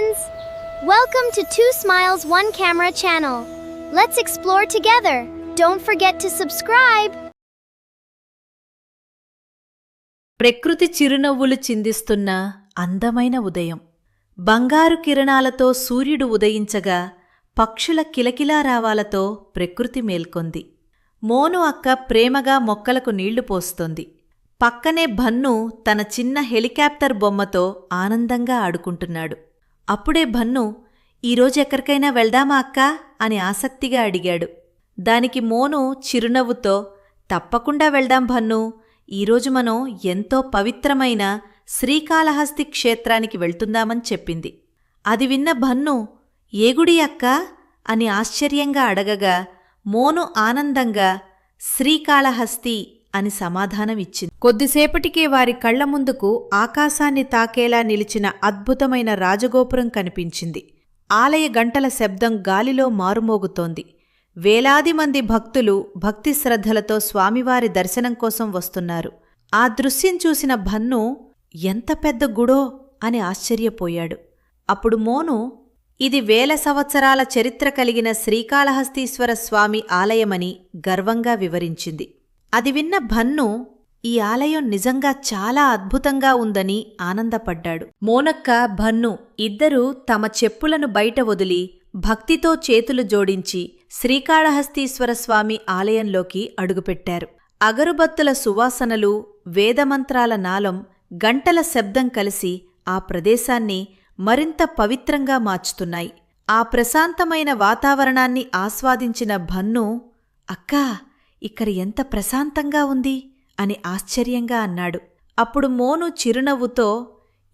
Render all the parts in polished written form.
friends! Welcome to Two Smiles One Camera channel. Let's explore together. Don't forget to subscribe. ప్రకృతి చిరునవ్వులు చిందిస్తున్న అందమైన ఉదయం. బంగారు కిరణాలతో సూర్యుడు ఉదయించగా పక్షుల కిలకిలారావాలతో ప్రకృతి మేల్కొంది. మోను అక్క ప్రేమగా మొక్కలకు నీళ్లు పోస్తోంది. పక్కనే భన్ను తన చిన్న హెలికాప్టర్ బొమ్మతో ఆనందంగా ఆడుకుంటున్నాడు. అప్పుడే భన్ను, ఈరోజెక్కడికైనా వెళ్దామా అక్కా అని ఆసక్తిగా అడిగాడు. దానికి మోను చిరునవ్వుతో, తప్పకుండా వెళ్దాం భన్ను, ఈరోజు మనం ఎంతో పవిత్రమైన శ్రీకాళహస్తి క్షేత్రానికి వెళ్తుందామని చెప్పింది. అది విన్న భన్ను, ఏ గుడి అక్కా అని ఆశ్చర్యంగా అడగగా మోను ఆనందంగా శ్రీకాళహస్తి అని సమాధానమిచ్చింది. కొద్దిసేపటికే వారి కళ్ల ముందుకు ఆకాశాన్ని తాకేలా నిలిచిన అద్భుతమైన రాజగోపురం కనిపించింది. ఆలయ గంటల శబ్దం గాలిలో మారుమోగుతోంది. వేలాది మంది భక్తులు భక్తి శ్రద్ధలతో స్వామివారి దర్శనం కోసం వస్తున్నారు. ఆ దృశ్యం చూసిన భన్ను, ఎంత పెద్ద గుడో అని ఆశ్చర్యపోయాడు. అప్పుడు మోను, ఇది 1000 సంవత్సరాల చరిత్ర కలిగిన శ్రీకాళహస్తీశ్వర స్వామి ఆలయమని గర్వంగా వివరించింది. అది విన్న భన్ను, ఈ ఆలయం నిజంగా చాలా అద్భుతంగా ఉందని ఆనందపడ్డాడు. మోనక్క, భన్ను ఇద్దరూ తమ చెప్పులను బయట వదిలి భక్తితో చేతులు జోడించి శ్రీకాళహస్తీశ్వర స్వామి ఆలయంలోకి అడుగుపెట్టారు. అగరుబత్తుల సువాసనలు, వేదమంత్రాల నాలం, గంటల శబ్దం కలిసి ఆ ప్రదేశాన్ని మరింత పవిత్రంగా మార్చుతున్నాయి. ఆ ప్రశాంతమైన వాతావరణాన్ని ఆస్వాదించిన భన్ను, అక్కా, ఇక్కడ ఎంత ప్రశాంతంగా ఉంది అని ఆశ్చర్యంగా అన్నాడు. అప్పుడు మోను చిరునవ్వుతో,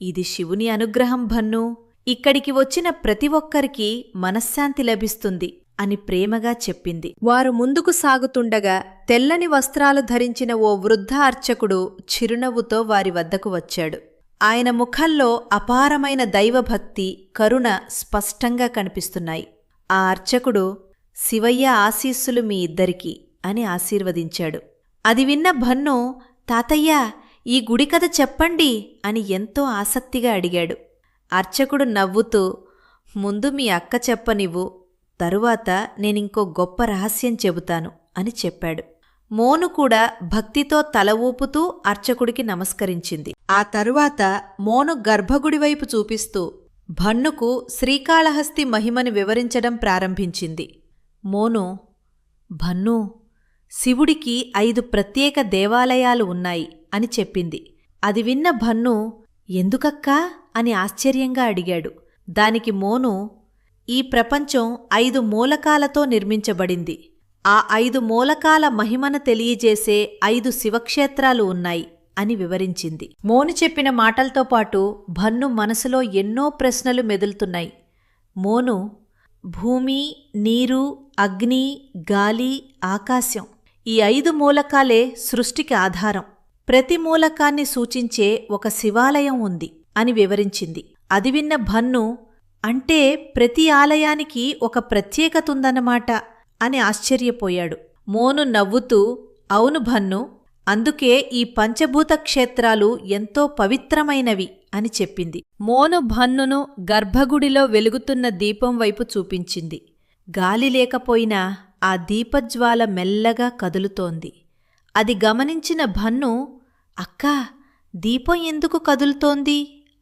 ఇది శివుని అనుగ్రహం భన్ను, ఇక్కడికి వచ్చిన ప్రతి ఒక్కరికీ మనశ్శాంతి లభిస్తుంది అని ప్రేమగా చెప్పింది. వారు ముందుకు సాగుతుండగా తెల్లని వస్త్రాలు ధరించిన ఓ వృద్ధ అర్చకుడు చిరునవ్వుతో వారి వద్దకు వచ్చాడు. ఆయన ముఖంలో అపారమైన దైవభక్తి, కరుణ స్పష్టంగా కనిపిస్తున్నాయి. ఆ అర్చకుడు, శివయ్య ఆశీస్సులు మీ ఇద్దరికీ అని ఆశీర్వదించాడు. అది విన్న భన్ను, తాతయ్య, ఈ గుడి కథ చెప్పండి అని ఎంతో ఆసక్తిగా అడిగాడు. అర్చకుడు నవ్వుతూ, ముందు మీ అక్క చెప్పనివ్వు, తరువాత నేనింకో గొప్ప రహస్యం చెబుతాను అని చెప్పాడు. మోను కూడా భక్తితో తల ఊపుతూ అర్చకుడికి నమస్కరించింది. ఆ తరువాత మోను గర్భగుడివైపు చూపిస్తూ భన్నుకు శ్రీకాళహస్తి మహిమని వివరించడం ప్రారంభించింది. మోను, భన్ను, శివుడికి 5 ప్రత్యేక దేవాలయాలు ఉన్నాయి అని చెప్పింది. అది విన్న భన్ను, ఎందుకక్కా అని ఆశ్చర్యంగా అడిగాడు. దానికి మోను, ఈ ప్రపంచం 5 మూలకాలతో నిర్మించబడింది. ఆ 5 మూలకాల మహిమను తెలియజేసే 5 శివక్షేత్రాలు ఉన్నాయి అని వివరించింది. మోను చెప్పిన మాటలతో పాటు భన్ను మనసులో ఎన్నో ప్రశ్నలు మెదులుతున్నాయి. మోను, భూమి, నీరు, అగ్ని, గాలి, ఆకాశం, ఈ 5 మూలకాలే సృష్టికి ఆధారం. ప్రతి మూలకాన్ని సూచించే ఒక శివాలయం ఉంది అని వివరించింది. అది విన్న భన్ను, అంటే ప్రతి ఆలయానికి ఒక ప్రత్యేకతుందన్నమాట అని ఆశ్చర్యపోయాడు. మోను నవ్వుతూ, అవును భన్ను, అందుకే ఈ పంచభూత క్షేత్రాలు ఎంతో పవిత్రమైనవి అని చెప్పింది. మోను భన్నును గర్భగుడిలో వెలుగుతున్న దీపం వైపు చూపించింది. గాలి లేకపోయినా ఆ దీపజ్వాల మెల్లగా కదులుతోంది. అది గమనించిన భన్ను, అక్కా, దీపం ఎందుకు కదులుతోంది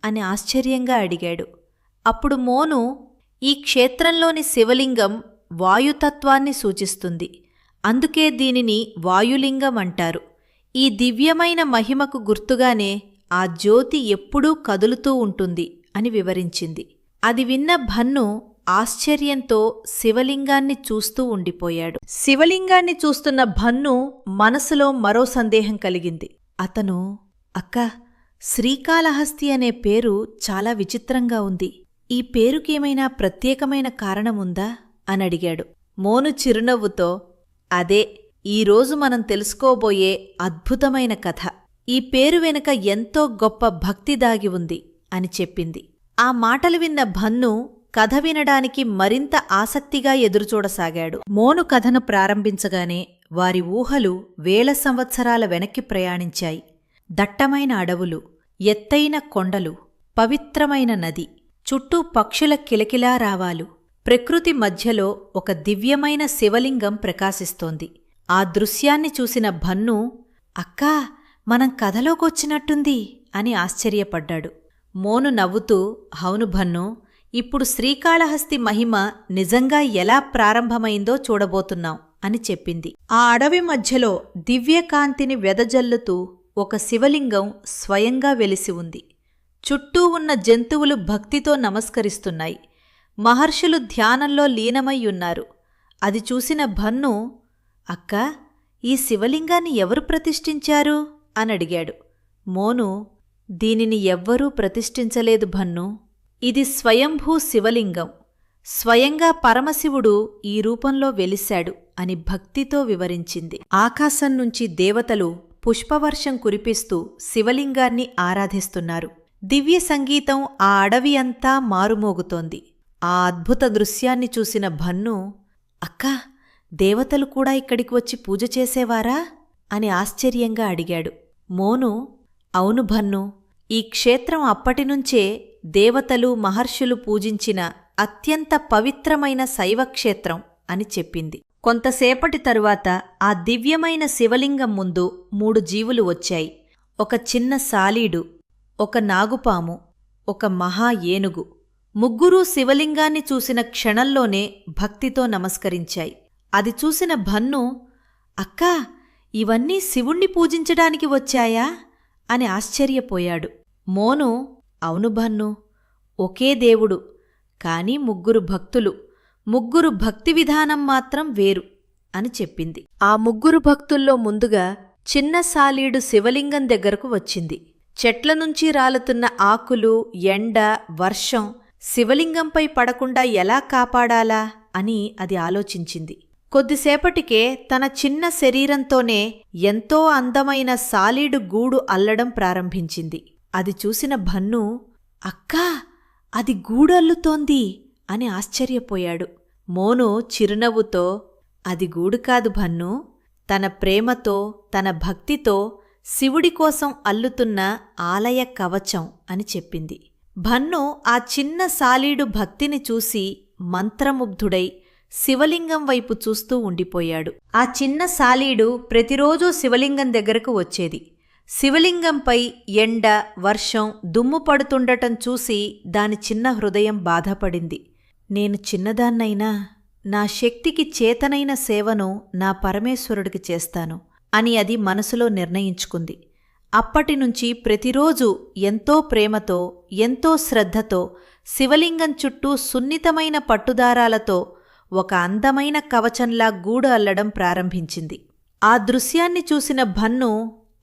అని ఆశ్చర్యంగా అడిగాడు. అప్పుడు మోను, ఈ క్షేత్రంలోని శివలింగం వాయుతత్వాన్ని సూచిస్తుంది. అందుకే దీనిని వాయులింగం అంటారు. ఈ దివ్యమైన మహిమకు గుర్తుగానే ఆ జ్యోతి ఎప్పుడూ కదులుతూ ఉంటుంది అని వివరించింది. అది విన్న భన్ను ఆశ్చర్యంతో శివలింగాన్ని చూస్తూ ఉండిపోయాడు. శివలింగాన్ని చూస్తున్న భన్ను మనసులో మరో సందేహం కలిగింది. అతను, అక్కా, శ్రీకాళహస్తి అనే పేరు చాలా విచిత్రంగా ఉంది. ఈ పేరుకేమైనా ప్రత్యేకమైన కారణముందా అని అడిగాడు. మోను చిరునవ్వుతో, అదే ఈరోజు మనం తెలుసుకోబోయే అద్భుతమైన కథ. ఈ పేరు వెనుక ఎంతో గొప్ప భక్తి దాగి ఉంది అని చెప్పింది. ఆ మాటలు విన్న భన్ను కథ వినడానికి మరింత ఆసక్తిగా ఎదురుచూడసాగాడు. మోను కథను ప్రారంభించగానే వారి ఊహలు 1000 సంవత్సరాల వెనక్కి ప్రయాణించాయి. దట్టమైన అడవులు, ఎత్తైన కొండలు, పవిత్రమైన నది, చుట్టూ పక్షుల కిలకిలారావాలు. ప్రకృతి మధ్యలో ఒక దివ్యమైన శివలింగం ప్రకాశిస్తోంది. ఆ దృశ్యాన్ని చూసిన భన్నూ, అక్కా, మనం కథలోకొచ్చినట్టుంది అని ఆశ్చర్యపడ్డాడు. మోను నవ్వుతూ, అవును భన్నూ, ఇప్పుడు శ్రీకాళహస్తి మహిమ నిజంగా ఎలా ప్రారంభమైందో చూడబోతున్నాం అని చెప్పింది. ఆ అడవి మధ్యలో దివ్యకాంతిని వెదజల్లుతూ ఒక శివలింగం స్వయంగా వెలిసి ఉంది. చుట్టూ ఉన్న జంతువులు భక్తితో నమస్కరిస్తున్నాయి. మహర్షులు ధ్యానంలో లీనమయ్యున్నారు. అది చూసిన భన్నూ, అక్కా, ఈ శివలింగాన్ని ఎవరు ప్రతిష్ఠించారు అనడిగాడు. మోను, దీనిని ఎవ్వరూ ప్రతిష్ఠించలేదు భన్నూ. ఇది స్వయంభూ శివలింగం. స్వయంగా పరమశివుడు ఈ రూపంలో వెలిశాడు అని భక్తితో వివరించింది. ఆకాశం నుంచి దేవతలు పుష్పవర్షం కురిపిస్తూ శివలింగాన్ని ఆరాధిస్తున్నారు. దివ్య సంగీతం ఆ అడవి అంతా మారుమోగుతోంది. ఆ అద్భుత దృశ్యాన్ని చూసిన భన్నూ, అక్కా, దేవతలు కూడా ఇక్కడికి వచ్చి పూజ చేసేవారా అని ఆశ్చర్యంగా అడిగాడు. మోను, అవును భన్నూ, ఈ క్షేత్రం అప్పటినుంచే దేవతలు మహర్షులు పూజించిన అత్యంత పవిత్రమైన శైవక్షేత్రం అని చెప్పింది. కొంతసేపటి తరువాత ఆ దివ్యమైన శివలింగం ముందు 3 జీవులు వచ్చాయి. ఒక చిన్న సాలీడు, ఒక నాగుపాము, ఒక మహా ఏనుగు. ముగ్గురూ శివలింగాన్ని చూసిన క్షణంలోనే భక్తితో నమస్కరించాయి. అది చూసిన భన్నూ, అక్కా, ఇవన్నీ శివుణ్ణి పూజించడానికి వచ్చాయా అని ఆశ్చర్యపోయాడు. మోను, అవును భన్నూ, ఒకే దేవుడు, కాని 3 భక్తులు. 3 భక్తి విధానం మాత్రం వేరు అని చెప్పింది. ఆ 3 భక్తుల్లో ముందుగా చిన్న సాలీడు శివలింగం దగ్గరకు వచ్చింది. చెట్ల నుంచి రాలుతున్న ఆకులు, ఎండ, వర్షం శివలింగంపై పడకుండా ఎలా కాపాడాలా అని అది ఆలోచించింది. కొద్దిసేపటికే తన చిన్న శరీరంతోనే ఎంతో అందమైన సాలీడు గూడు అల్లడం ప్రారంభించింది. అది చూసిన భన్నూ, అక్కా, అది గూడల్లుతోంది అని ఆశ్చర్యపోయాడు. మోను చిరునవ్వుతో, అది గూడు కాదు భన్నూ, తన ప్రేమతో, తన భక్తితో శివుడి కోసం అల్లుతున్న ఆలయ కవచం అని చెప్పింది. భన్నూ ఆ చిన్న సాలీడు భక్తిని చూసి మంత్రముగ్ధుడై శివలింగం వైపు చూస్తూ ఉండిపోయాడు. ఆ చిన్న సాలీడు ప్రతిరోజూ శివలింగం దగ్గరకు వచ్చేది. శివలింగంపై ఎండ, వర్షం, దుమ్ము పడుతుండటం చూసి దాని చిన్న హృదయం బాధపడింది. నేను చిన్నదాన్నైనా నా శక్తికి చేతనైన సేవను నా పరమేశ్వరుడికి చేస్తాను అని అది మనసులో నిర్ణయించుకుంది. అప్పటినుంచి ప్రతిరోజూ ఎంతో ప్రేమతో, ఎంతో శ్రద్ధతో శివలింగం చుట్టూ సున్నితమైన పట్టుదారాలతో ఒక అందమైన కవచంలా గూడు అల్లడం ప్రారంభించింది. ఆ దృశ్యాన్ని చూసిన భన్నూ,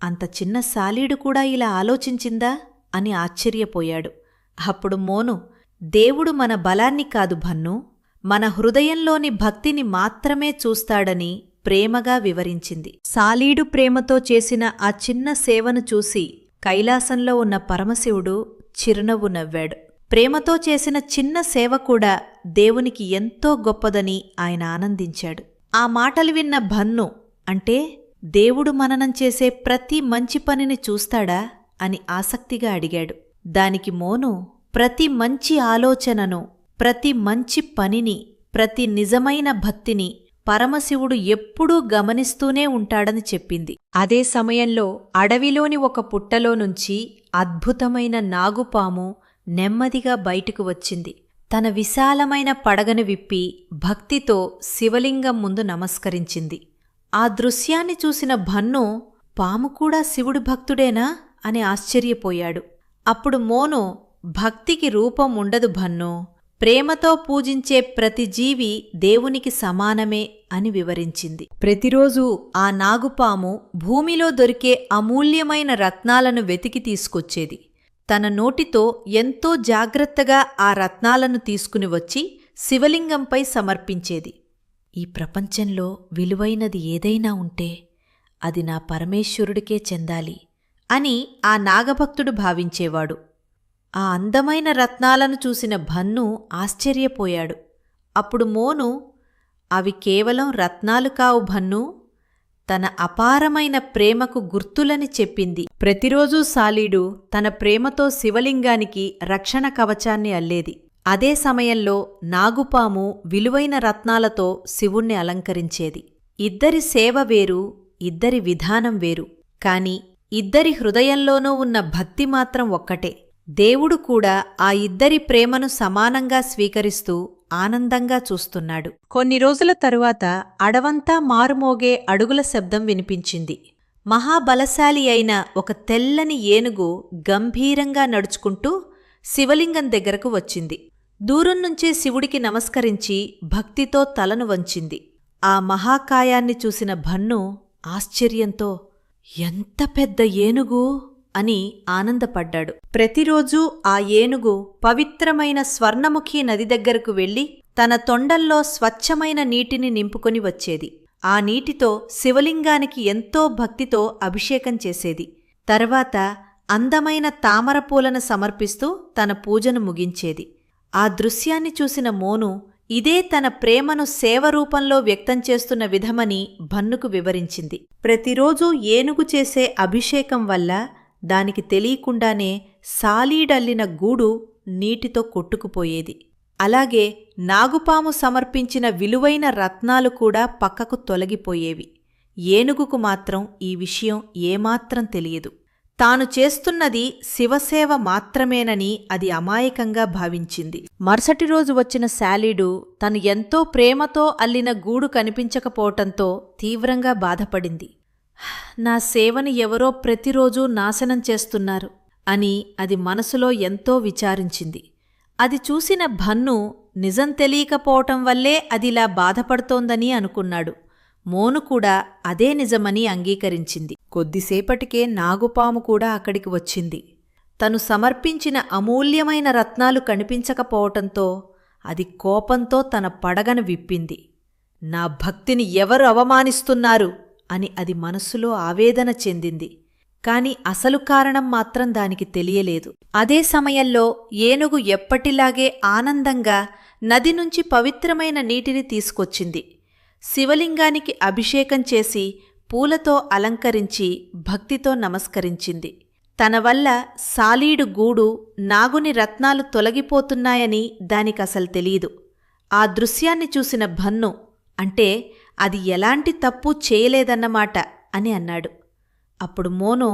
అంత చిన్న సాలీడు కూడా ఇలా ఆలోచించిందా అని ఆశ్చర్యపోయాడు. అప్పుడు మోను, దేవుడు మన బలాన్ని కాదు భన్నూ, మన హృదయంలోని భక్తిని మాత్రమే చూస్తాడని ప్రేమగా వివరించింది. సాలీడు ప్రేమతో చేసిన ఆ చిన్న సేవను చూసి కైలాసంలో ఉన్న పరమశివుడు చిరునవ్వు నవ్వాడు. ప్రేమతో చేసిన చిన్న సేవ కూడా దేవునికి ఎంతో గొప్పదని ఆయన ఆనందించాడు. ఆ మాటలు విన్న భన్నూ, అంటే దేవుడు మననం చేసే ప్రతి మంచి పనిని చూస్తాడా అని ఆసక్తిగా అడిగాడు. దానికి మోను, ప్రతి మంచి ఆలోచనను, ప్రతి మంచి పనిని, ప్రతి నిజమైన భక్తిని పరమశివుడు ఎప్పుడూ గమనిస్తూనే ఉంటాడని చెప్పింది. అదే సమయంలో అడవిలోని ఒక పుట్టలో నుంచి అద్భుతమైన నాగుపాము నెమ్మదిగా బయటకు వచ్చింది. తన విశాలమైన పడగను విప్పి భక్తితో శివలింగం ముందు నమస్కరించింది. ఆ దృశ్యాన్ని చూసిన భన్నూ, పాము కూడా శివుడి భక్తుడేనా అని ఆశ్చర్యపోయాడు. అప్పుడు మోను, భక్తికి రూపం ఉండదు భన్నూ, ప్రేమతో పూజించే ప్రతి జీవి దేవునికి సమానమే అని వివరించింది. ప్రతిరోజూ ఆ నాగుపాము భూమిలో దొరికే అమూల్యమైన రత్నాలను వెతికి తీసుకొచ్చేది. తన నోటితో ఎంతో జాగ్రత్తగా ఆ రత్నాలను తీసుకుని వచ్చి శివలింగంపై సమర్పించేది. ఈ ప్రపంచంలో విలువైనది ఏదైనా ఉంటే అది నా పరమేశ్వరుడికే చెందాలి అని ఆ నాగభక్తుడు భావించేవాడు. ఆ అందమైన రత్నాలను చూసిన భన్నూ ఆశ్చర్యపోయాడు. అప్పుడు మోను, అవి కేవలం రత్నాలు కావు భన్నూ, తన అపారమైన ప్రేమకు గుర్తులని చెప్పింది. ప్రతిరోజూ సాలీడు తన ప్రేమతో శివలింగానికి రక్షణ కవచాన్ని అల్లేది. అదే సమయంలో నాగుపాము విలువైన రత్నాలతో శివుణ్ణి అలంకరించేది. ఇద్దరి సేవ వేరు, ఇద్దరి విధానం వేరు, కాని ఇద్దరి హృదయంలోనూ ఉన్న భక్తి మాత్రం ఒక్కటే. దేవుడు కూడా ఆ ఇద్దరి ప్రేమను సమానంగా స్వీకరిస్తూ ఆనందంగా చూస్తున్నాడు. కొన్ని రోజుల తరువాత అడవంతా మారుమోగే అడుగుల శబ్దం వినిపించింది. మహాబలశాలి అయిన ఒక తెల్లని ఏనుగు గంభీరంగా నడుచుకుంటూ శివలింగం దగ్గరకు వచ్చింది. దూరం నుంచే శివుడికి నమస్కరించి భక్తితో తలను వంచింది. ఆ మహాకాయాన్ని చూసిన భన్ను ఆశ్చర్యంతో, ఎంత పెద్ద ఏనుగు అని ఆనందపడ్డాడు. ప్రతిరోజూ ఆ ఏనుగు పవిత్రమైన స్వర్ణముఖి నది దగ్గరకు వెళ్లి తన తొండల్లో స్వచ్ఛమైన నీటిని నింపుకొని వచ్చేది. ఆ నీటితో శివలింగానికి ఎంతో భక్తితో అభిషేకం చేసేది. తర్వాత అందమైన తామరపూలను సమర్పిస్తూ తన పూజను ముగించేది. ఆ దృశ్యాన్ని చూసిన మోను ఇదే తన ప్రేమను సేవరూపంలో వ్యక్తం చేస్తున్న విధమని భన్నుకు వివరించింది. ప్రతిరోజూ ఏనుగు చేసే అభిషేకం వల్ల దానికి తెలియకుండానే సాలీడల్లిన గూడు నీటితో కొట్టుకుపోయేది. అలాగే నాగుపాము సమర్పించిన విలువైన రత్నాలు కూడా పక్కకు తొలగిపోయేవి. ఏనుగుకు మాత్రం ఈ విషయం ఏమాత్రం తెలియదు. తాను చేస్తున్నది శివసేవ మాత్రమేనని అది అమాయకంగా భావించింది. మరుసటి రోజు వచ్చిన శాలీడు తను ఎంతో ప్రేమతో అల్లిన గూడు కనిపించకపోవటంతో తీవ్రంగా బాధపడింది. నా సేవని ఎవరో ప్రతిరోజూ నాశనం చేస్తున్నారు అని అది మనసులో ఎంతో విచారించింది. అది చూసిన భన్ను నిజం తెలియకపోవటం వల్లే అదిలా బాధపడుతోందని అనుకున్నాడు. మోను కూడా అదే నిజమని అంగీకరించింది. కొద్దిసేపటికే నాగుపాము కూడా అక్కడికి వచ్చింది. తను సమర్పించిన అమూల్యమైన రత్నాలు కనిపించకపోవటంతో అది కోపంతో తన పడగను విప్పింది. నా భక్తిని ఎవరు అవమానిస్తున్నారు అని అది మనసులో ఆవేదన చెందింది. కాని అసలు కారణం మాత్రం దానికి తెలియలేదు. అదే సమయంలో ఏనుగు ఎప్పటిలాగే ఆనందంగా నది నుంచి పవిత్రమైన నీటిని తీసుకొచ్చింది. శివలింగానికి అభిషేకం చేసి పూలతో అలంకరించి భక్తితో నమస్కరించింది. తన వల్ల సాలీడు గూడు నాగుని రత్నాలు తొలగిపోతున్నాయని దానికసలు తెలీదు. ఆ దృశ్యాన్ని చూసిన భన్ను, అంటే అది ఎలాంటి తప్పు చేయలేదన్నమాట అని అన్నాడు. అప్పుడు మోను,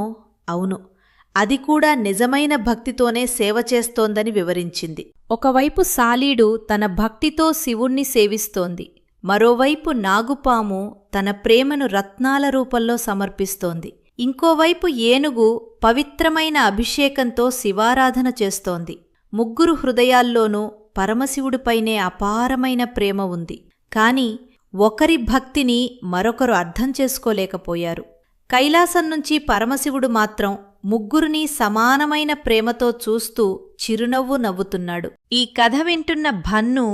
అవును, అది కూడా నిజమైన భక్తితోనే సేవ చేస్తోందని వివరించింది. ఒకవైపు సాలీడు తన భక్తితో శివుణ్ణి సేవిస్తోంది. మరోవైపు నాగుపాము తన ప్రేమను రత్నాల రూపంలో సమర్పిస్తోంది. ఇంకోవైపు ఏనుగు పవిత్రమైన అభిషేకంతో శివారాధన చేస్తోంది. ముగ్గురు హృదయాల్లోనూ పరమశివుడిపైనే అపారమైన ప్రేమ ఉంది. కాని ఒకరి భక్తిని మరొకరు అర్థం చేసుకోలేకపోయారు. కైలాసం నుంచి పరమశివుడు మాత్రం ముగ్గురినీ సమానమైన ప్రేమతో చూస్తూ చిరునవ్వు నవ్వుతున్నాడు. ఈ కథ వింటున్న భన్ను,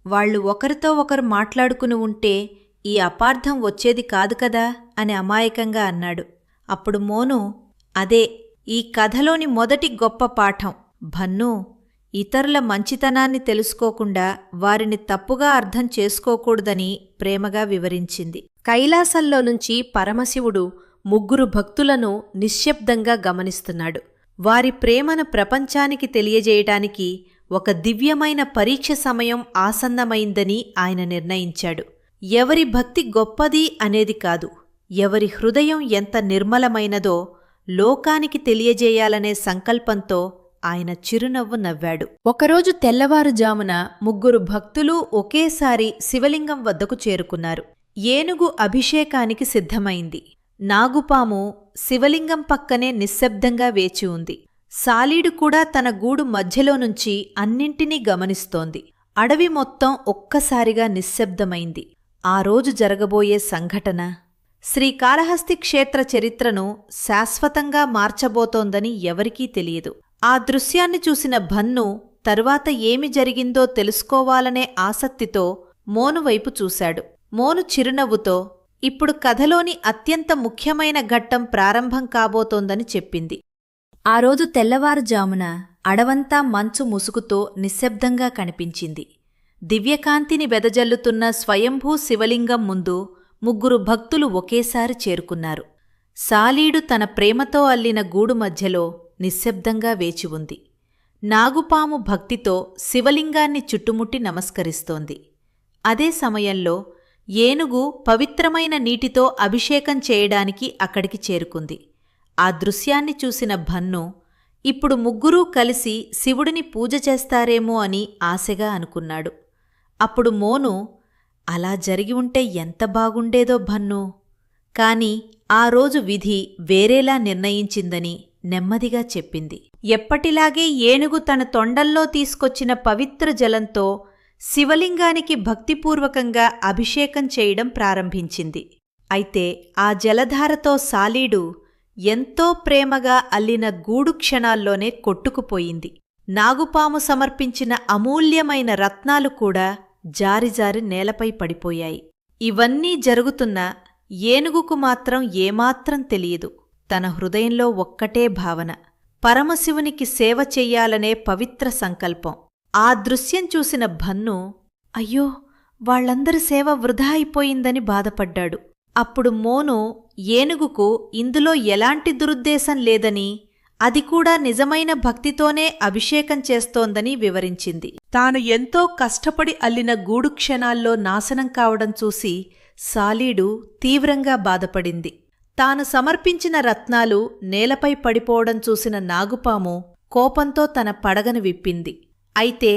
వాళ్లు ఒకరితో ఒకరు మాట్లాడుకుని ఉంటే ఈ అపార్థం వచ్చేది కాదు కదా అని అమాయకంగా అన్నాడు. అప్పుడు మోను, అదే ఈ కథలోని మొదటి గొప్ప పాఠం. భన్ను, ఇతరుల మంచితనాన్ని తెలుసుకోకుండా వారిని తప్పుగా అర్థం చేసుకోకూడదని ప్రేమగా వివరించింది. కైలాసంలో నుంచి పరమశివుడు ముగ్గురు భక్తులను నిశ్శబ్దంగా గమనిస్తున్నాడు. వారి ప్రేమను ప్రపంచానికి తెలియజేయడానికి ఒక దివ్యమైన పరీక్ష సమయం ఆసన్నమైందని ఆయన నిర్ణయించాడు. ఎవరి భక్తి గొప్పది అనేది కాదు, ఎవరి హృదయం ఎంత నిర్మలమైనదో లోకానికి తెలియజేయాలనే సంకల్పంతో ఆయన చిరునవ్వు నవ్వాడు. ఒకరోజు తెల్లవారుజామున ముగ్గురు భక్తులు ఒకేసారి శివలింగం వద్దకు చేరుకున్నారు. ఏనుగు అభిషేకానికి సిద్ధమైంది. నాగుపాము శివలింగం పక్కనే నిశ్శబ్దంగా వేచి ఉంది. సాలీడు కూడా తన గూడు మధ్యలో నుంచి అన్నింటినీ గమనిస్తోంది. అడవి మొత్తం ఒక్కసారిగా నిశ్శబ్దమైంది. ఆ రోజు జరగబోయే సంఘటన శ్రీకాళహస్తి క్షేత్ర చరిత్రను శాశ్వతంగా మార్చబోతోందని ఎవరికీ తెలియదు. ఆ దృశ్యాన్ని చూసిన భన్ను తరువాత ఏమి జరిగిందో తెలుసుకోవాలనే ఆసక్తితో మోను వైపు చూశాడు. మోను చిరునవ్వుతో, ఇప్పుడు కథలోని అత్యంత ముఖ్యమైన ఘట్టం ప్రారంభం కాబోతోందని చెప్పింది. ఆ రోజు తెల్లవారుజామున అడవంతా మంచు ముసుగుతో నిశ్శబ్దంగా కనిపించింది. దివ్యకాంతిని వెదజల్లుతున్న స్వయంభూ శివలింగం ముందు ముగ్గురు భక్తులు ఒకేసారి చేరుకున్నారు. సాలీడు తన ప్రేమతో అల్లిన గూడు మధ్యలో నిశ్శబ్దంగా వేచి ఉంది. నాగుపాము భక్తితో శివలింగాన్ని చుట్టుముట్టి నమస్కరిస్తోంది. అదే సమయంలో ఏనుగు పవిత్రమైన నీటితో అభిషేకం చేయడానికి అక్కడికి చేరుకుంది. ఆ దృశ్యాన్ని చూసిన భన్ను ఇప్పుడు ముగ్గురూ కలిసి శివుడిని పూజ చేస్తారేమో అని ఆశగా అనుకున్నాడు. అప్పుడు మోను, అలా జరిగి ఉంటే ఎంత బాగుండేదో భన్నూ. కాని ఆ రోజు విధి వేరేలా నిర్ణయించిందని నెమ్మదిగా చెప్పింది. ఎప్పటిలాగే ఏనుగు తన తొండల్లో తీసుకొచ్చిన పవిత్ర జలంతో శివలింగానికి భక్తిపూర్వకంగా అభిషేకం చేయడం ప్రారంభించింది. అయితే ఆ జలధారతో సాలీడు ఎంతో ప్రేమగా అల్లిన గూడు క్షణాల్లోనే కొట్టుకుపోయింది. నాగుపాము సమర్పించిన అమూల్యమైన రత్నాలు కూడా జారిజారి నేలపై పడిపోయాయి. ఇవన్నీ జరుగుతున్నా ఏనుగుకు మాత్రం ఏమాత్రం తెలియదు. తన హృదయంలో ఒక్కటే భావన, పరమశివునికి సేవ చెయ్యాలనే పవిత్ర సంకల్పం. ఆ దృశ్యం చూసిన భన్ను, అయ్యో, వాళ్లందరి సేవ వృధా అయిపోయిందని బాధపడ్డాడు. అప్పుడు మోను ఏనుగుకు ఇందులో ఎలాంటి దురుద్దేశం లేదని, అది కూడా నిజమైన భక్తితోనే అభిషేకం చేస్తోందని వివరించింది. తాను ఎంతో కష్టపడి అల్లిన గూడు క్షణాల్లో నాశనం కావడం చూసి సాలీడు తీవ్రంగా బాధపడింది. తాను సమర్పించిన రత్నాలు నేలపై పడిపోవడం చూసిన నాగుపాము కోపంతో తన పడగను విప్పింది. అయితే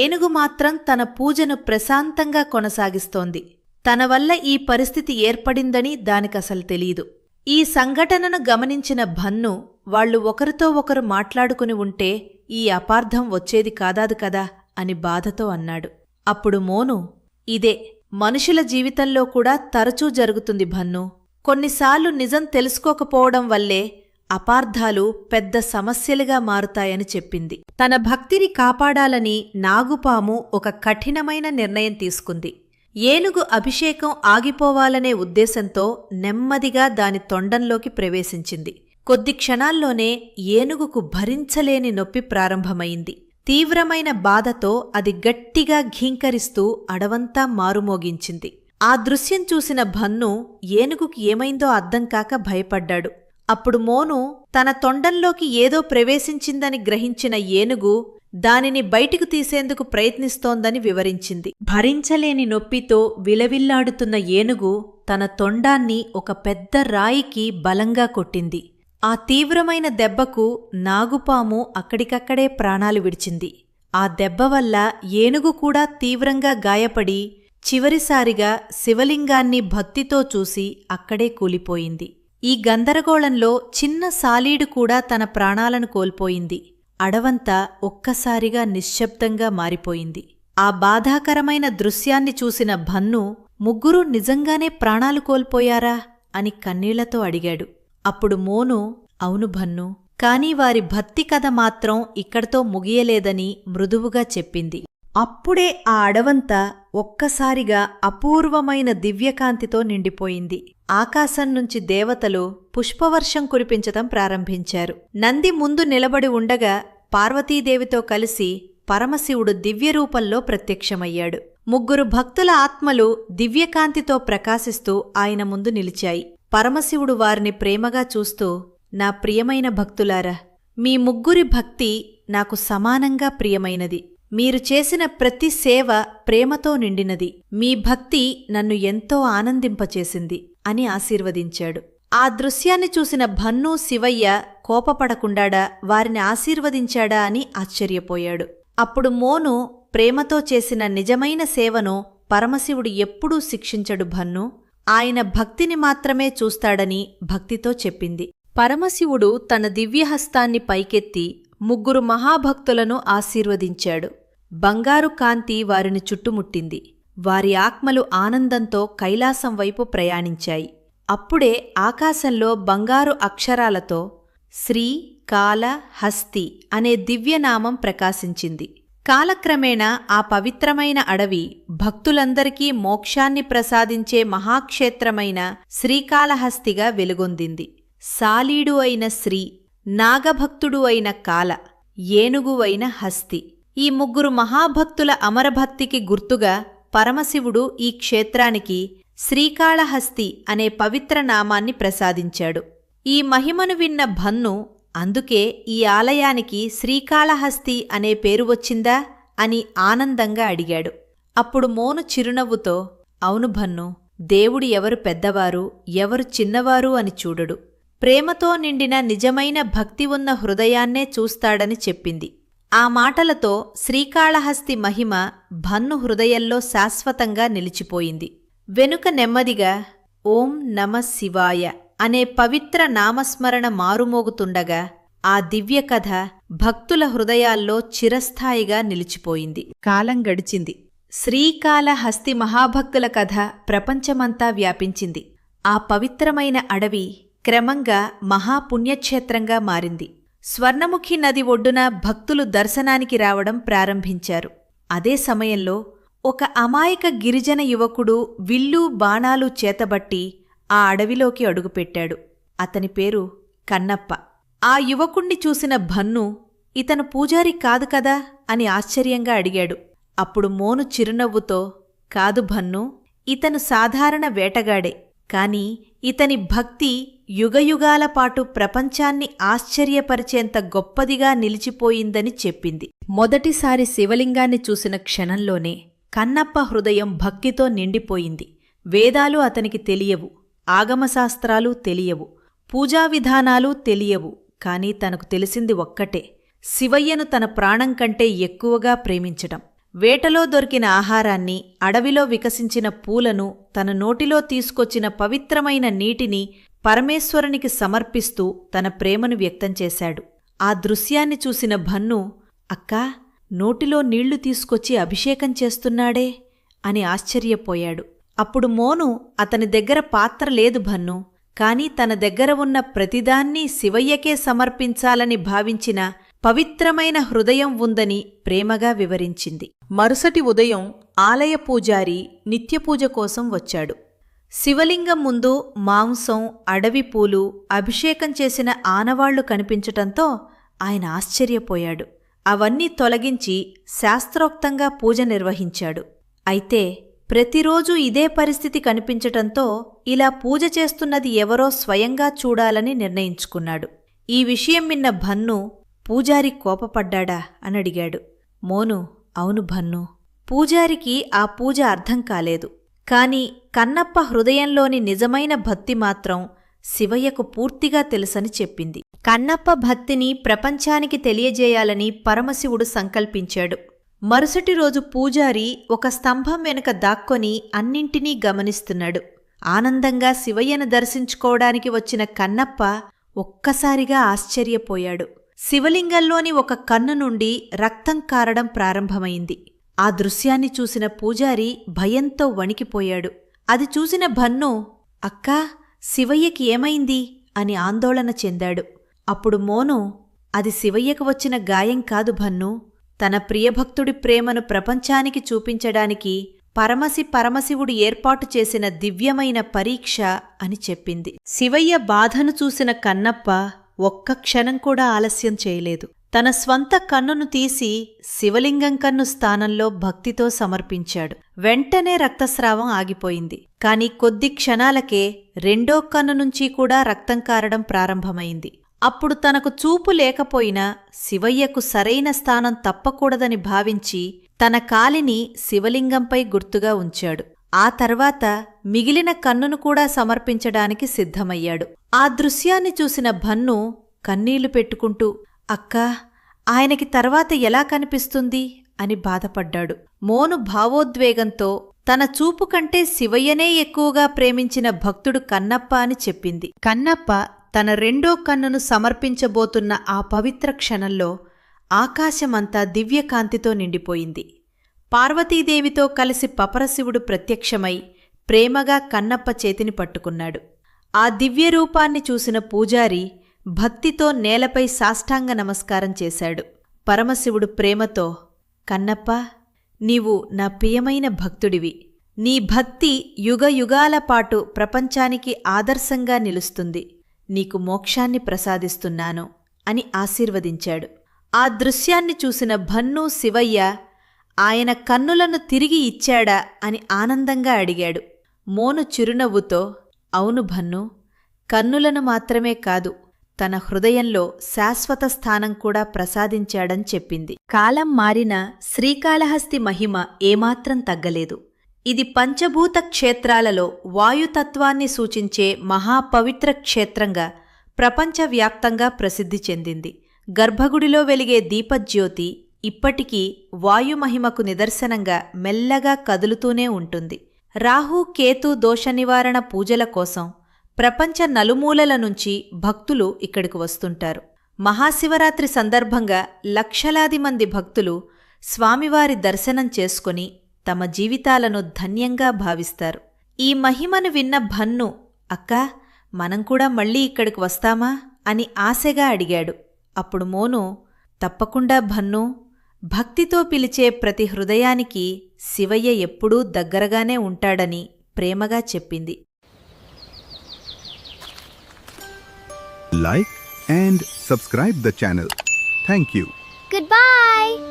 ఏనుగు మాత్రం తన పూజను ప్రశాంతంగా కొనసాగిస్తోంది. తన వల్ల ఈ పరిస్థితి ఏర్పడిందని దానికసలు తెలీదు. ఈ సంఘటనను గమనించిన భన్ను, వాళ్లు ఒకరితో ఒకరు మాట్లాడుకుని ఉంటే ఈ అపార్థం వచ్చేది కాదాదు కదా అని బాధతో అన్నాడు. అప్పుడు మోను, ఇదే మనుషుల జీవితంలో కూడా తరచూ జరుగుతుంది భన్ను. కొన్నిసార్లు నిజం తెలుసుకోకపోవడం వల్లే అపార్థాలు పెద్ద సమస్యలుగా మారుతాయని చెప్పింది. తన భక్తిని కాపాడాలని నాగుపాము ఒక కఠినమైన నిర్ణయం తీసుకుంది. ఏనుగు అభిషేకం ఆగిపోవాలనే ఉద్దేశంతో నెమ్మదిగా దాని తొండంలోకి ప్రవేశించింది. కొద్ది క్షణాల్లోనే ఏనుగుకు భరించలేని నొప్పి ప్రారంభమైంది. తీవ్రమైన బాధతో అది గట్టిగా ఘీంకరిస్తూ అడవంతా మారుమోగించింది. ఆ దృశ్యం చూసిన భన్ను ఏనుగుకి ఏమైందో అర్థం కాక భయపడ్డాడు. అప్పుడు మోను తన తొండంలోకి ఏదో ప్రవేశించిందని గ్రహించిన ఏనుగు దానిని బయటికి తీసేందుకు ప్రయత్నిస్తోందని వివరించింది. భరించలేని నొప్పితో విలవిల్లాడుతున్న ఏనుగు తన తొండాన్ని ఒక పెద్ద రాయికి బలంగా కొట్టింది. ఆ తీవ్రమైన దెబ్బకు నాగుపాము అక్కడికక్కడే ప్రాణాలు విడిచింది. ఆ దెబ్బ వల్ల ఏనుగు కూడా తీవ్రంగా గాయపడి చివరిసారిగా శివలింగాన్ని భక్తితో చూసి అక్కడే కూలిపోయింది. ఈ గందరగోళంలో చిన్న సాలీడు కూడా తన ప్రాణాలను కోల్పోయింది. అడవంతా ఒక్కసారిగా నిశ్శబ్దంగా మారిపోయింది. ఆ బాధాకరమైన దృశ్యాన్ని చూసిన భన్ను, ముగ్గురూ నిజంగానే ప్రాణాలు కోల్పోయారా అని కన్నీళ్లతో అడిగాడు. అప్పుడు మోను, అవును భన్ను, కాని వారి భక్తి కథ మాత్రం ఇక్కడితో ముగియలేదని మృదువుగా చెప్పింది. అప్పుడే ఆ అడవంతా ఒక్కసారిగా అపూర్వమైన దివ్యకాంతితో నిండిపోయింది. ఆకాశం నుంచి దేవతలు పుష్పవర్షం కురిపించటం ప్రారంభించారు. నంది ముందు నిలబడి ఉండగా పార్వతీదేవితో కలిసి పరమశివుడు దివ్యరూపంలో ప్రత్యక్షమయ్యాడు. ముగ్గురు భక్తుల ఆత్మలు దివ్యకాంతితో ప్రకాశిస్తూ ఆయన ముందు నిలిచాయి. పరమశివుడు వారిని ప్రేమగా చూస్తూ, నా ప్రియమైన భక్తులారా, మీ ముగ్గురి భక్తి నాకు సమానంగా ప్రియమైనది. మీరు చేసిన ప్రతి సేవ ప్రేమతో నిండినది. మీ భక్తి నన్ను ఎంతో ఆనందింపచేసింది అని ఆశీర్వదించాడు. ఆ దృశ్యాన్ని చూసిన భన్ను, శివయ్య కోపపడకుండాడా వారిని ఆశీర్వదించాడా అని ఆశ్చర్యపోయాడు. అప్పుడు మోను, ప్రేమతో చేసిన నిజమైన సేవను పరమశివుడు ఎప్పుడూ శిక్షించడు భన్ను, ఆయన భక్తిని మాత్రమే చూస్తాడని భక్తితో చెప్పింది. పరమశివుడు తన దివ్యహస్తాన్ని పైకెత్తి ముగ్గురు మహాభక్తులను ఆశీర్వదించాడు. బంగారు కాంతి వారిని చుట్టుముట్టింది. వారి ఆత్మలు ఆనందంతో కైలాసం వైపు ప్రయాణించాయి. అప్పుడే ఆకాశంలో బంగారు అక్షరాలతో శ్రీ కాల హస్తి అనే దివ్యనామం ప్రకాశించింది. కాలక్రమేణా ఆ పవిత్రమైన అడవి భక్తులందరికీ మోక్షాన్ని ప్రసాదించే మహాక్షేత్రమైన శ్రీకాళహస్తిగా వెలుగొందింది. సాలీడు అయిన శ్రీ, నాగభక్తుడు అయిన కాల, ఏనుగు అయిన హస్తి, ఈ ముగ్గురు మహాభక్తుల అమరభక్తికి గుర్తుగా పరమశివుడు ఈ క్షేత్రానికి శ్రీకాళహస్తి అనే పవిత్ర నామాన్ని ప్రసాదించాడు. ఈ మహిమను విన్న భన్ను అందుకే ఈ ఆలయానికి శ్రీకాళహస్తి అనే పేరు వచ్చిందా అని ఆనందంగా అడిగాడు. అప్పుడు మోను చిరునవ్వుతో, అవును భన్ను, దేవుడు ఎవరు పెద్దవారు ఎవరు చిన్నవారు అని చూడడు, ప్రేమతో నిండిన నిజమైన భక్తి ఉన్న హృదయాన్నే చూస్తాడని చెప్పింది. ఆ మాటలతో శ్రీకాళహస్తి మహిమ భన్ను హృదయంలో శాశ్వతంగా నిలిచిపోయింది. వెనుక నెమ్మదిగా ఓం నమః శివాయ అనే పవిత్ర నామస్మరణ మారుమోగుతుండగా ఆ దివ్యకథ భక్తుల హృదయాల్లో చిరస్థాయిగా నిలిచిపోయింది. కాలం గడిచింది. శ్రీకాళహస్తి మహాభక్తుల కథ ప్రపంచమంతా వ్యాపించింది. ఆ పవిత్రమైన అడవి క్రమంగా మహాపుణ్యక్షేత్రంగా మారింది. స్వర్ణముఖి నది ఒడ్డున భక్తులు దర్శనానికి రావడం ప్రారంభించారు. అదే సమయంలో ఒక అమాయక గిరిజన యువకుడు విల్లు బాణాలు చేతబట్టి ఆ అడవిలోకి అడుగుపెట్టాడు. అతని పేరు కన్నప్ప. ఆ యువకుణ్ణి చూసిన భన్ను, ఇతను పూజారి కాదు కదా అని ఆశ్చర్యంగా అడిగాడు. అప్పుడు మోను చిరునవ్వుతో, కాదు భన్ను, ఇతను సాధారణ వేటగాడే, కాని ఇతని భక్తి యుగయుగాలపాటు ప్రపంచాన్ని ఆశ్చర్యపరిచేంత గొప్పదిగా నిలిచిపోయిందని చెప్పింది. మొదటిసారి శివలింగాన్ని చూసిన క్షణంలోనే కన్నప్ప హృదయం భక్తితో నిండిపోయింది. వేదాలు అతనికి తెలియవు, ఆగమశాస్త్రాలు తెలియవు, పూజా విధానాలు తెలియవు, కాని తనకు తెలిసింది ఒక్కటే, శివయ్యను తన ప్రాణం కంటే ఎక్కువగా ప్రేమించటం. వేటలో దొరికిన ఆహారాన్ని, అడవిలో వికసించిన పూలను, తన నోటిలో తీసుకొచ్చిన పవిత్రమైన నీటిని పరమేశ్వరునికి సమర్పిస్తూ తన ప్రేమను వ్యక్తం చేశాడు. ఆ దృశ్యాన్ని చూసిన భన్ను, అక్కా, నోటిలో నీళ్లు తీసుకొచ్చి అభిషేకం చేస్తున్నాడే అని ఆశ్చర్యపోయాడు. అప్పుడు మోను, అతని దగ్గర పాత్ర లేదు భన్ను, కాని తన దగ్గర ఉన్న ప్రతిదాన్నీ శివయ్యకే సమర్పించాలని భావించిన పవిత్రమైన హృదయం ఉందని ప్రేమగా వివరించింది. మరుసటి ఉదయం ఆలయ పూజారి నిత్యపూజ కోసం వచ్చాడు. శివలింగం ముందు మాంసం, అడవి పూలు, అభిషేకం చేసిన ఆనవాళ్లు కనిపించటంతో ఆయన ఆశ్చర్యపోయాడు. అవన్నీ తొలగించి శాస్త్రోక్తంగా పూజ నిర్వహించాడు. అయితే ప్రతిరోజూ ఇదే పరిస్థితి కనిపించటంతో ఇలా పూజ చేస్తున్నది ఎవరో స్వయంగా చూడాలని నిర్ణయించుకున్నాడు. ఈ విషయం విన్న భన్ను, పూజారి కోపపడ్డాడా అని అడిగాడు. మోను, అవును భన్ను, పూజారికి ఆ పూజ అర్థం కాలేదు, కాని కన్నప్ప హృదయంలోని నిజమైన భక్తి మాత్రం శివయ్యకు పూర్తిగా తెలుసని చెప్పింది. కన్నప్ప భక్తిని ప్రపంచానికి తెలియజేయాలని పరమశివుడు సంకల్పించాడు. మరుసటి రోజు పూజారి ఒక స్తంభం వెనుక దాక్కొని అన్నింటినీ గమనిస్తున్నాడు. ఆనందంగా శివయ్యను దర్శించుకోవడానికి వచ్చిన కన్నప్ప ఒక్కసారిగా ఆశ్చర్యపోయాడు. శివలింగంలోని ఒక కన్ను నుండి రక్తం కారడం ప్రారంభమైంది. ఆ దృశ్యాన్ని చూసిన పూజారి భయంతో వణికిపోయాడు. అది చూసిన భన్ను, అక్కా, శివయ్యకి ఏమైంది అని ఆందోళన చెందాడు. అప్పుడు మోను, అది శివయ్యకు వచ్చిన గాయం కాదు భన్ను, తన ప్రియభక్తుడి ప్రేమను ప్రపంచానికి చూపించడానికి పరమశివుడు ఏర్పాటు చేసిన దివ్యమైన పరీక్ష అని చెప్పింది. శివయ్య బాధను చూసిన కన్నప్ప ఒక్క క్షణం కూడా ఆలస్యం చేయలేదు. తన స్వంత కన్నును తీసి శివలింగం కన్ను స్థానంలో భక్తితో సమర్పించాడు. వెంటనే రక్తస్రావం ఆగిపోయింది. కాని కొద్ది క్షణాలకే రెండో కన్ను నుంచి కూడా రక్తం కారడం ప్రారంభమైంది. అప్పుడు తనకు చూపు లేకపోయినా శివయ్యకు సరైన స్థానం తప్పకూడదని భావించి తన కాలిని శివలింగంపై గుర్తుగా ఉంచాడు. ఆ తర్వాత మిగిలిన కన్నును కూడా సమర్పించడానికి సిద్ధమయ్యాడు. ఆ దృశ్యాన్ని చూసిన భన్ను కన్నీళ్లు పెట్టుకుంటూ, అక్కా, ఆయనకి తర్వాత ఎలా కనిపిస్తుంది అని బాధపడ్డాడు. మోను భావోద్వేగంతో తన చూపు కంటే శివయ్యనే ఎక్కువగా ప్రేమించిన భక్తుడు కన్నప్ప అని చెప్పింది. కన్నప్ప తన రెండో కన్నును సమర్పించబోతున్న ఆ పవిత్ర క్షణంలో ఆకాశమంతా దివ్యకాంతితో నిండిపోయింది. పార్వతీదేవితో కలిసి పరమశివుడు ప్రత్యక్షమై ప్రేమగా కన్నప్ప చేతిని పట్టుకున్నాడు. ఆ దివ్యరూపాన్ని చూసిన పూజారి భక్తితో నేలపై సాష్టాంగ నమస్కారం చేశాడు. పరమశివుడు ప్రేమతో, కన్నప్ప, నీవు నా ప్రియమైన భక్తుడివి. నీ భక్తి యుగయుగాలపాటు ప్రపంచానికి ఆదర్శంగా నిలుస్తుంది. నీకు మోక్షాన్ని ప్రసాదిస్తున్నాను అని ఆశీర్వదించాడు. ఆ దృశ్యాన్ని చూసిన భన్ను శివయ్య ఆయన కన్నులను తిరిగి ఇచ్చాడా అని ఆనందంగా అడిగాడు. మోను చిరునవ్వుతో, అవును భన్ను, కన్నులను మాత్రమే కాదు, తన హృదయంలో శాశ్వత స్థానం కూడా ప్రసాదించాడని చెప్పింది. కాలం మారినా శ్రీకాళహస్తి మహిమ ఏమాత్రం తగ్గలేదు. ఇది పంచభూత క్షేత్రాలలో వాయుతత్వాన్ని సూచించే మహాపవిత్ర క్షేత్రంగా ప్రపంచవ్యాప్తంగా ప్రసిద్ధి చెందింది. గర్భగుడిలో వెలిగే దీపజ్యోతి ఇప్పటికీ వాయుమహిమకు నిదర్శనంగా మెల్లగా కదులుతూనే ఉంటుంది. రాహు కేతు దోషనివారణ పూజల కోసం ప్రపంచ నలుమూలల నుంచి భక్తులు ఇక్కడికి వస్తుంటారు. మహాశివరాత్రి సందర్భంగా లక్షలాది మంది భక్తులు స్వామివారి దర్శనం చేసుకుని తమ జీవితాలను ధన్యంగా భావిస్తారు. ఈ మహిమను విన్న భన్ను, అక్కా, మనం కూడా మళ్ళీ ఇక్కడికి వస్తామా అని ఆశగా అడిగాడు. అప్పుడు మోను, తప్పకుండా భన్ను, భక్తితో పిలిచే ప్రతి హృదయానికి శివయ్య ఎప్పుడూ దగ్గరగానే ఉంటాడని ప్రేమగా చెప్పింది. Like and subscribe the channel. Thank you. Goodbye!